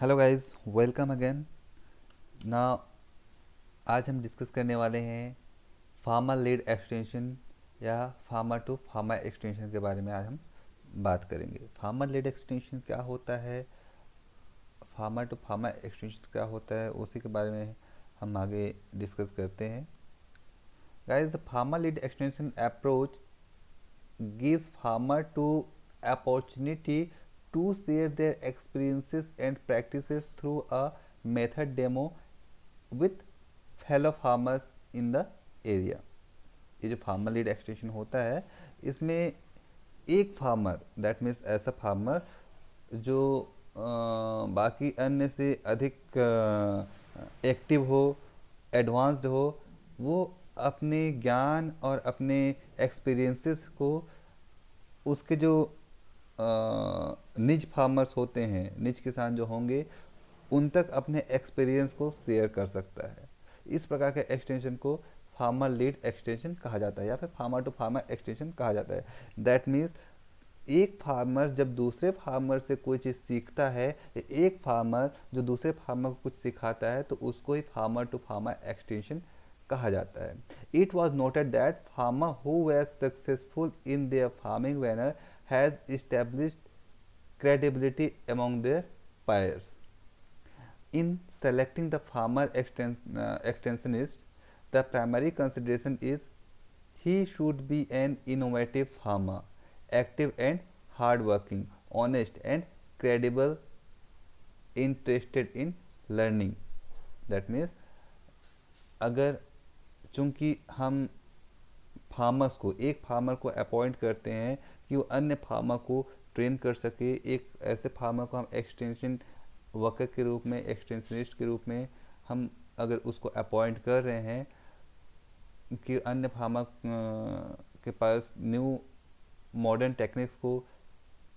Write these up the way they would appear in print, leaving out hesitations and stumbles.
Hello guys, welcome again. ना आज हम डिस्कस करने वाले हैं फार्मर लीड एक्सटेंशन या फार्मर टू फार्मर एक्सटेंशन के बारे में। आज हम बात करेंगे फार्मर लीड एक्सटेंशन क्या होता है, फार्मर टू फार्मर एक्सटेंशन क्या होता है, उसी के बारे में हम आगे डिस्कस करते हैं। Guys, the farmer lead extension approach gives farmer to opportunity to share their experiences and practices through a method demo with fellow farmers in the area। ये जो फार्मर लीड एक्सटेंशन होता है, इसमें एक फार्मर, दैट मीन्स ऐसा farmer जो बाकी अन्य से अधिक एक्टिव हो, एडवांस्ड हो, वो अपने ज्ञान और अपने एक्सपीरियंसेस को उसके जो निज फार्मर्स होते हैं, निज किसान जो होंगे, उन तक अपने एक्सपीरियंस को शेयर कर सकता है। इस प्रकार के एक्सटेंशन को फार्मर लीड एक्सटेंशन कहा जाता है या फिर फार्मर टू फार्मर एक्सटेंशन कहा जाता है। दैट मीन्स एक फार्मर जब दूसरे फार्मर से कोई चीज़ सीखता है, एक फार्मर जो दूसरे फार्मर को कुछ सिखाता है, तो उसको ही फार्मर टू फार्मर एक्सटेंशन कहा जाता है। It was noted that farmer who were successful in their farming manner has established credibility among their peers. In selecting the farmer extensionist, the primary consideration is he should be an innovative farmer, active and hardworking, honest and credible, interested in learning. That means अगर चूंकि हम farmers को, एक farmer को appoint करते हैं कि वो अन्य फार्मर को ट्रेन कर सके, एक ऐसे फार्मर को हम एक्सटेंशन वर्कर के रूप में, एक्सटेंशनिस्ट के रूप में हम अगर उसको अपॉइंट कर रहे हैं कि अन्य फार्मर के पास न्यू मॉडर्न टेक्निक्स को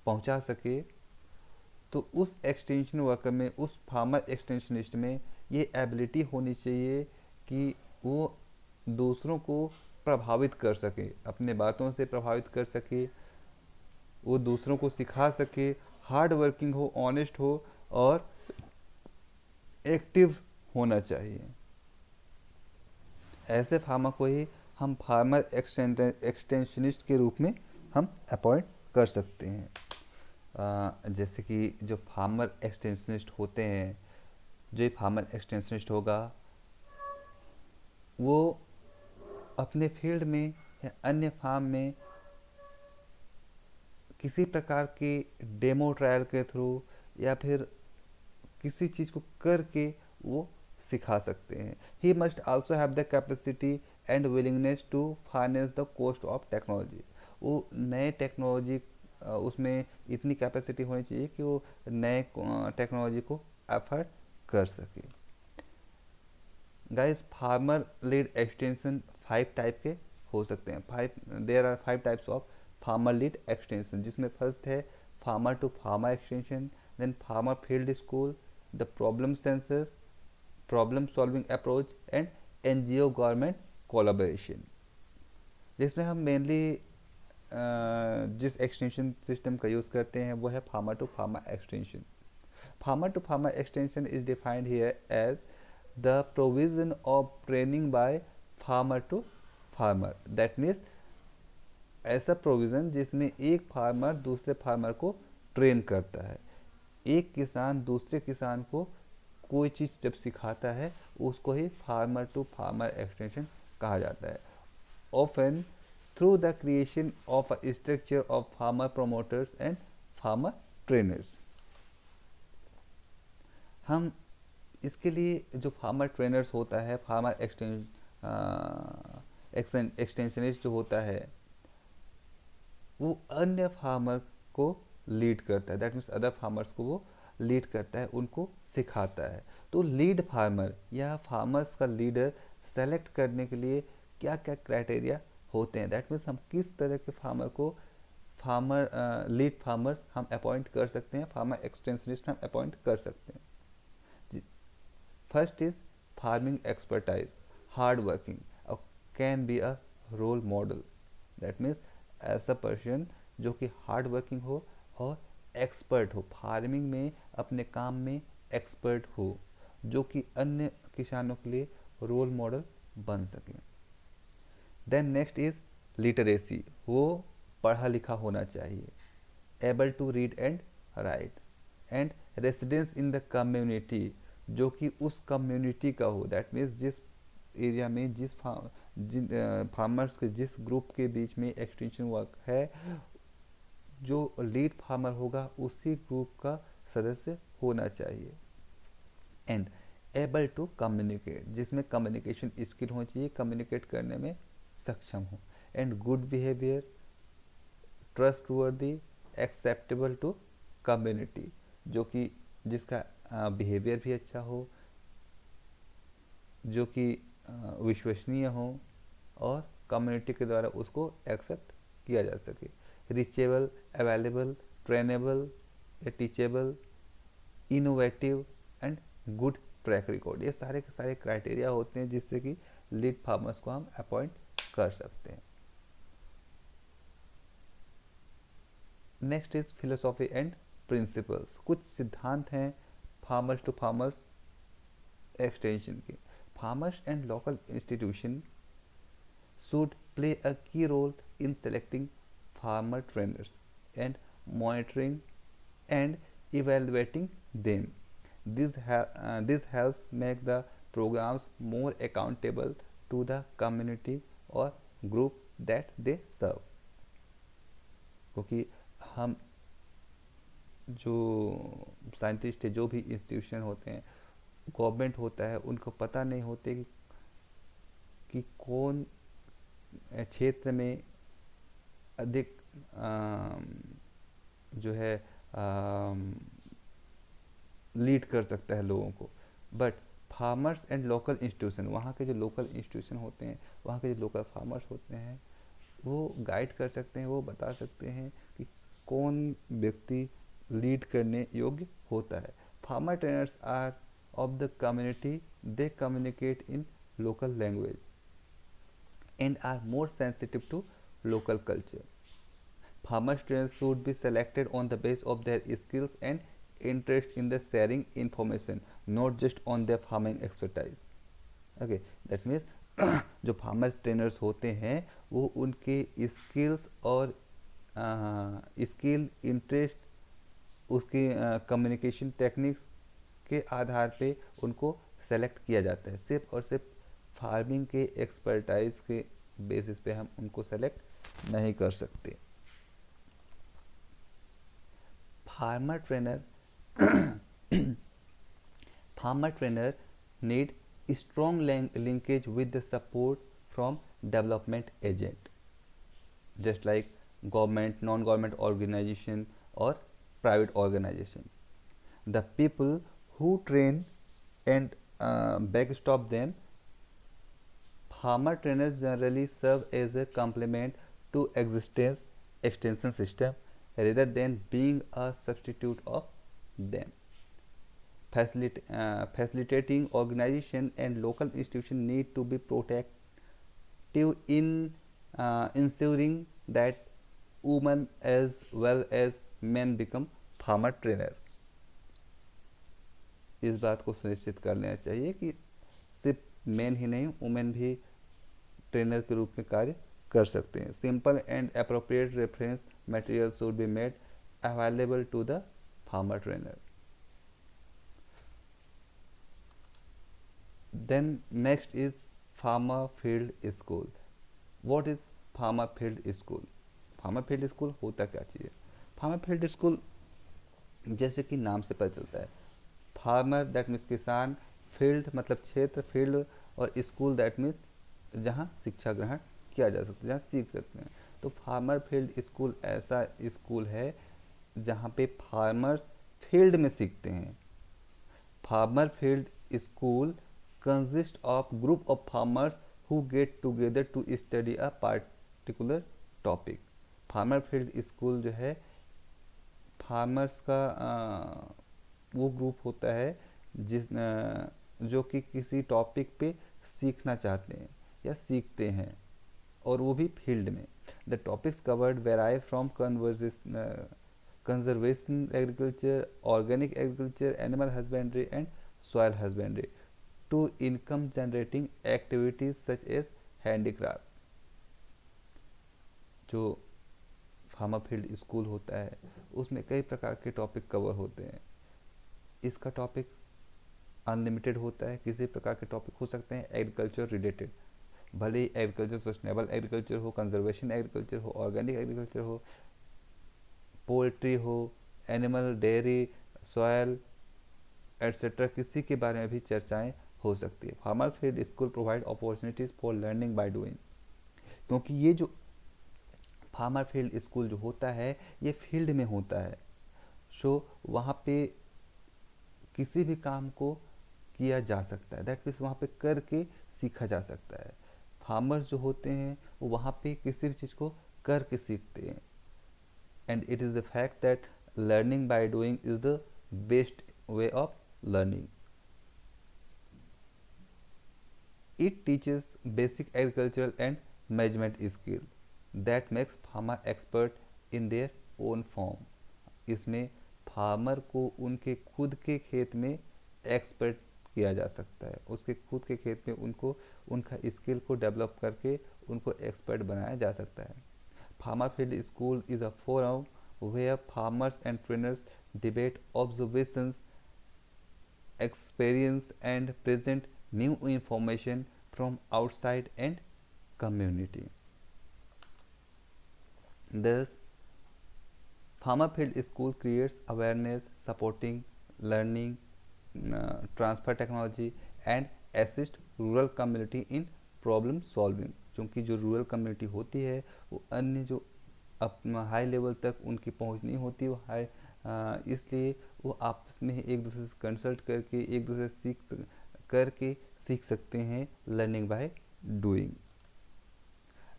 पहुंचा सके, तो उस एक्सटेंशन वर्कर में, उस फार्मर एक्सटेंशनिस्ट में ये एबिलिटी होनी चाहिए कि वो दूसरों को प्रभावित कर सके, अपने बातों से प्रभावित कर सके, वो दूसरों को सिखा सके, हार्ड वर्किंग हो, ऑनेस्ट हो और एक्टिव होना चाहिए। ऐसे फार्मर को ही हम फार्मर एक्सटेंशनिस्ट के रूप में हम अपॉइंट कर सकते हैं। जैसे कि जो फार्मर एक्सटेंशनिस्ट होते हैं, जो फार्मर एक्सटेंशनिस्ट होगा, वो अपने फील्ड में या अन्य फार्म में किसी प्रकार के डेमो ट्रायल के थ्रू या फिर किसी चीज़ को करके वो सिखा सकते हैं। He must also have the capacity and willingness to finance the cost of technology. वो नए टेक्नोलॉजी, उसमें इतनी कैपेसिटी होनी चाहिए कि वो नए टेक्नोलॉजी को एफर्ट कर सके। Guys, farmer lead extension 5 type के हो सकते हैं। There are 5 types of farmer lead extension, जिसमें फर्स्ट है farmer to farmer extension, then farmer field school, the problem census, problem solving approach and NGO government collaboration. जिसमें हम mainly जिस extension system का यूज़ करते हैं वो है farmer to farmer extension. Farmer to farmer extension is defined here as the provision of training by farmer to farmer। that means ऐसा provision जिसमें एक फार्मर दूसरे फार्मर को ट्रेन करता है। एक किसान दूसरे किसान को कोई चीज़ जब सिखाता है, उसको ही फार्मर टू फार्मर एक्सटेंशन कहा जाता है। Often through the creation of a structure of farmer promoters and farmer trainers. हम इसके लिए जो फार्मर ट्रेनर्स होता है, फार्मर एक्सटेंशनिस्ट जो होता है, वो अन्य फार्मर को लीड करता है। दैट मीन्स अदर फार्मर्स को वो लीड करता है, उनको सिखाता है। तो लीड फार्मर या फार्मर्स का लीडर सेलेक्ट करने के लिए क्या क्या क्राइटेरिया होते हैं, दैट मीन्स हम किस तरह के फार्मर को फार्मर लीड फार्मर्स हम अपॉइंट कर सकते हैं, फार्मर एक्सटेंशनिस्ट हम अपॉइंट कर सकते हैं। First is farming expertise, hard working, can be a role model। That means ऐसा पर्सन जो कि हार्ड वर्किंग हो और एक्सपर्ट हो, फार्मिंग में अपने काम में एक्सपर्ट हो, जो कि अन्य किसानों के लिए रोल मॉडल बन सके। देन नेक्स्ट इज लिटरेसी, वो पढ़ा लिखा होना चाहिए, able to read and write, and residence in the community, जो कि उस कम्युनिटी का हो, दैट मीन्स जिस एरिया में जिन फार्मर्स के जिस ग्रुप के बीच में एक्सटेंशन वर्क है, जो लीड फार्मर होगा उसी ग्रुप का सदस्य होना चाहिए। एंड एबल टू कम्युनिकेट, जिसमें कम्युनिकेशन स्किल होनी चाहिए, कम्युनिकेट करने में सक्षम हो। And good behaviour, trustworthy, acceptable to community, जो कि जिसका बिहेवियर भी अच्छा हो, जो कि विश्वसनीय हो और कम्युनिटी के द्वारा उसको एक्सेप्ट किया जा सके। रीचेबल, अवेलेबल, ट्रेनेबल या teachable, innovative and good track record, ये सारे के सारे क्राइटेरिया होते हैं जिससे कि लीड फार्मर्स को हम अपॉइंट कर सकते हैं। Next is philosophy and principles, कुछ सिद्धांत हैं फार्मर्स टू फार्मर्स एक्सटेंशन के। Farmers and local institution should play a key role in selecting farmer trainers and monitoring and evaluating them. This helps make the programs more accountable to the community or group that they serve. क्योंकि हम जो scientist है, जो भी institution होते हैं, government होता है, उनको पता नहीं होते कि कौन क्षेत्र में अधिक जो है लीड कर सकता है लोगों को। But farmers and local institution, वहाँ के जो लोकल इंस्टीट्यूशन होते हैं, वहाँ के जो लोकल फार्मर्स होते हैं, वो गाइड कर सकते हैं, वो बता सकते हैं कि कौन व्यक्ति लीड करने योग्य होता है। Farmer trainers are of the community, they communicate in local language and are more sensitive to local culture. Farmers trainers should be selected on the basis of their skills and interest in the sharing information, not just on their farming expertise. Okay, that means जो farmers trainers होते हैं वो उनके skills और skill, interest, उसके communication techniques के आधार पे उनको सेलेक्ट किया जाता है। सिर्फ और सिर्फ फार्मिंग के एक्सपर्टाइज के बेसिस पे हम उनको सेलेक्ट नहीं कर सकते। Farmer trainer need strong linkage with the support from development agent, just like government, non government organisation और private organisation. The people who train and backstop them. Farmer trainers generally serve as a complement to existing extension system rather than being a substitute of them. Facilitating organization and local institution need to be proactive in ensuring that women as well as men become farmer trainer. इस बात को सुनिश्चित कर लेना चाहिए कि सिर्फ main ही नहीं, वुमेन भी ट्रेनर के रूप में कार्य कर सकते हैं। Simple and appropriate reference material should be made available to the farmer trainer. Then next is farmer field school. What is farmer field school? Farmer field school होता क्या चीज़ है? फार्मर फील्ड स्कूल जैसे कि नाम से पता चलता है, फार्मर दैट मीन्स किसान, फील्ड मतलब क्षेत्र, फील्ड, और स्कूल दैट मीन्स जहाँ शिक्षा ग्रहण किया जा सकता है, जहाँ सीख सकते हैं। तो फार्मर फील्ड स्कूल ऐसा स्कूल है जहाँ पे फार्मर्स फील्ड में सीखते हैं। Farmer field school consist of group of farmers who get together to study a particular topic. Farmer field school जो है फार्मर्स का वो ग्रुप होता है जो कि किसी टॉपिक पे सीखना चाहते हैं या सीखते हैं, और वो भी फील्ड में। The topics covered वेराई from conservation agriculture, organic agriculture, animal husbandry and soil husbandry to income generating activities such as handicraft. जो फार्मर फील्ड स्कूल होता है उसमें कई प्रकार के टॉपिक कवर होते हैं। इसका टॉपिक अनलिमिटेड होता है, किसी प्रकार के टॉपिक हो सकते हैं एग्रीकल्चर रिलेटेड, भले ही एग्रीकल्चर सस्टेनेबल एग्रीकल्चर हो, कंजर्वेशन एग्रीकल्चर हो, ऑर्गेनिक एग्रीकल्चर हो, पोल्ट्री हो, एनिमल डेयरी, सॉयल एट्सेट्रा, किसी के बारे में भी चर्चाएं हो सकती है। Farmer field school provide opportunities for learning by doing, क्योंकि ये जो फार्मर फील्ड स्कूल जो होता है ये फील्ड में होता है, सो वहाँ पे किसी भी काम को किया जा सकता है, दैट मीन्स वहाँ पे करके सीखा जा सकता है। फार्मर्स जो होते हैं वो वहाँ पे किसी भी चीज़ को करके सीखते हैं। And it is the fact that learning by doing is the best way of learning. It teaches basic agricultural and management skill that makes farmer expert in their own farm. इसमें फार्मर को उनके खुद के खेत में expert किया जा सकता है, उसके खुद के खेत में उनको उनका स्किल को डेवलप करके उनको एक्सपर्ट बनाया जा सकता है। Farmer field school is a forum where farmers and trainers debate observations, experience and present new information from outside and community. Thus, farmer field school creates awareness, supporting learning, transfer technology and assist rural community in problem solving. क्योंकि जो rural community होती है वो अन्य जो अपना high level तक उनकी पहुंच नहीं होती, वो हाई इसलिए वो आपस में एक दूसरे से कंसल्ट करके एक दूसरे से सीख सकते हैं learning by doing.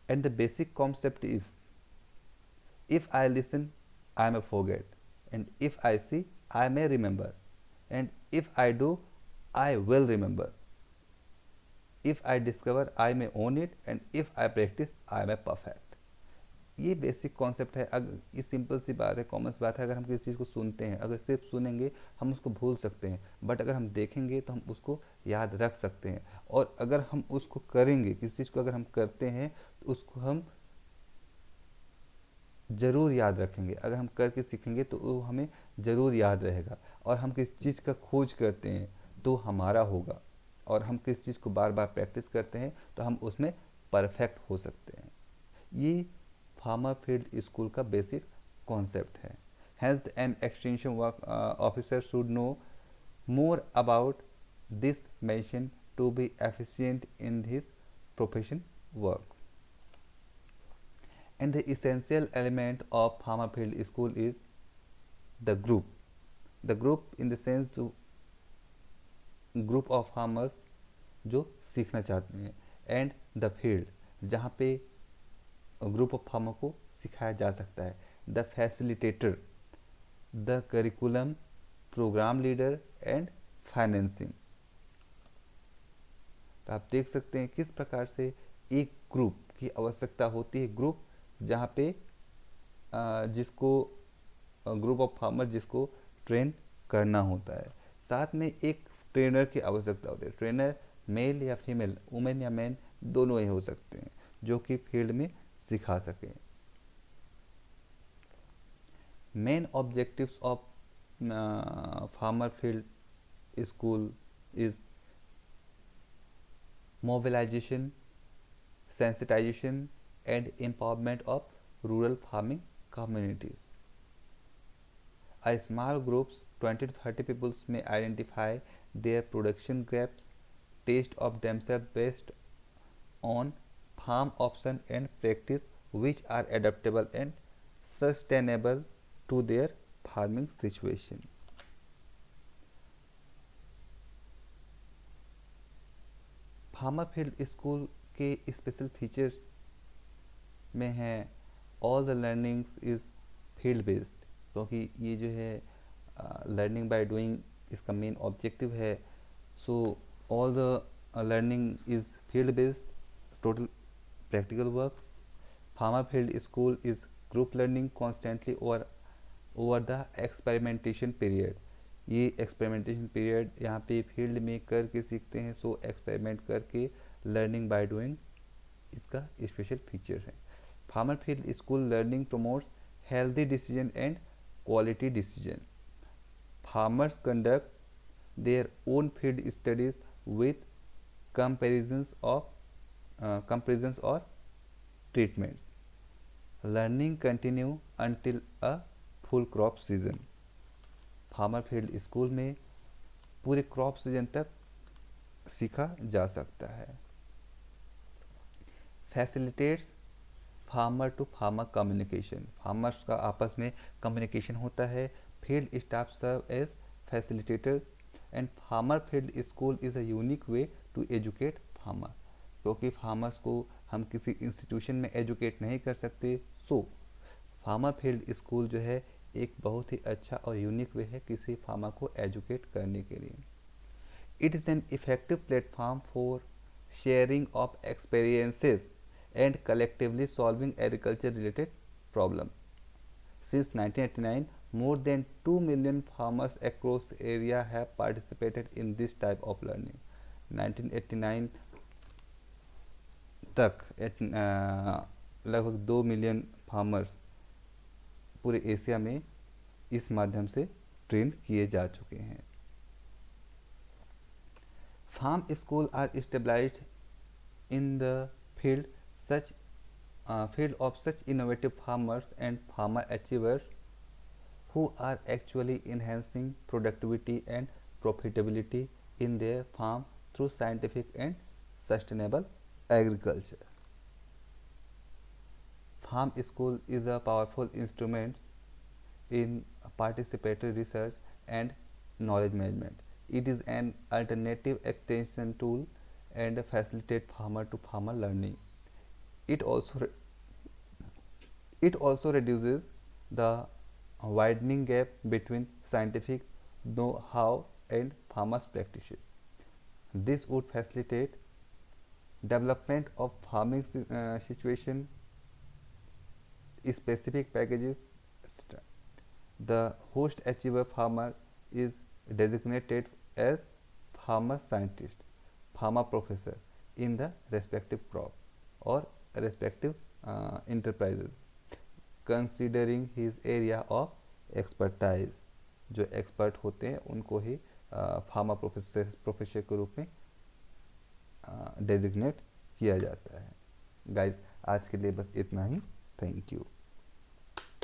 And the basic concept is if I listen I may forget and if I see I may remember and if I do I will remember, if I discover I may own it and if I practise I may perfect. ये basic concept है। अगर ये simple सी बात है, common सी बात है, अगर हम किसी चीज़ को सुनते हैं, अगर सिर्फ सुनेंगे हम उसको भूल सकते हैं, बट अगर हम देखेंगे तो हम उसको याद रख सकते हैं। और अगर हम उसको करेंगे, किसी चीज़ को अगर हम करते हैं तो उसको हम ज़रूर याद रखेंगे। अगर हम करके सीखेंगे तो वो हमें ज़रूर याद रहेगा। और हम किसी चीज़ का खोज करते हैं तो हमारा होगा, और हम किसी चीज़ को बार बार प्रैक्टिस करते हैं तो हम उसमें परफेक्ट हो सकते हैं। ये फार्मर फील्ड स्कूल का बेसिक कॉन्सेप्ट है। Has an extension work officer should know more about this mention to be efficient in his profession work. And the essential element of farmer field school is the group. The group in the sense जो group of farmers जो सीखना चाहते हैं, and the field जहाँ पे group of farmer को सिखाया जा सकता है, the facilitator, the curriculum, programme leader and financing. तो आप देख सकते हैं किस प्रकार से एक ग्रुप की आवश्यकता होती है, ग्रुप जहाँ पे जिसको ग्रुप ऑफ फार्मर जिसको ट्रेन करना होता है, साथ में एक ट्रेनर की आवश्यकता होती है। ट्रेनर मेल या फीमेल, वुमेन या मैन दोनों ही हो सकते हैं, जो कि फील्ड में सिखा सकें। Main objectives of farmer field school is mobilization, sensitization and empowerment of rural farming communities. A small groups 20 to 30 people may identify their production gaps, test of themselves based on farm option and practice which are adaptable and sustainable to their farming situation. Farmer field school के special features में हैं all the learnings is field based, क्योंकि ये जो है learning by doing इसका main objective है। So all the learning is field based, total practical work. Farmer field school is group learning constantly over the experimentation period. ये experimentation period यहाँ पे field में करके सीखते हैं, सो एक्सपेरिमेंट करके लर्निंग बाय डूइंग इसका स्पेशल फीचर है। Farmer field school learning promotes healthy decision and quality decision. Farmers conduct their own field studies with comparisons or treatments. Learning continue until a full crop season. Farmer field school में पूरे crop season तक सीखा जा सकता है। Facilitates farmer to farmer communication. Farmers का आपस में कम्युनिकेशन होता है। Field staff serve as facilitators and farmer field school is a unique way to educate farmer. क्योंकि फार्मर्स को हम किसी इंस्टीट्यूशन में एजुकेट नहीं कर सकते, सो फार्मर फील्ड स्कूल जो है एक बहुत ही अच्छा और यूनिक वे है किसी फार्मर को एजुकेट करने के लिए। It is an effective platform for sharing of experiences and collectively solving agriculture related problem. Since 1989, more than 2 million farmers across area have participated in this type of learning. 1989 तक लगभग 2 million farmers पूरे Asia में इस माध्यम से train किए जा चुके हैं। Farm school are established in the field of such innovative farmers and farmer achievers who are actually enhancing productivity and profitability in their farm through scientific and sustainable agriculture. Farm school is a powerful instrument in participatory research and knowledge management. It is an alternative extension tool and facilitate farmer to farmer learning. It also reduces the widening gap between scientific know-how and farmers' practices. This would facilitate development of farming situation, specific packages, etc. The host achiever farmer is designated as farmer scientist, farmer professor in the respective crop or respective enterprises, considering his area of expertise। जो expert होते हैं उनको ही farmer professor के रूप में designate किया जाता है। गाइस आज के लिए बस इतना ही। Thank you.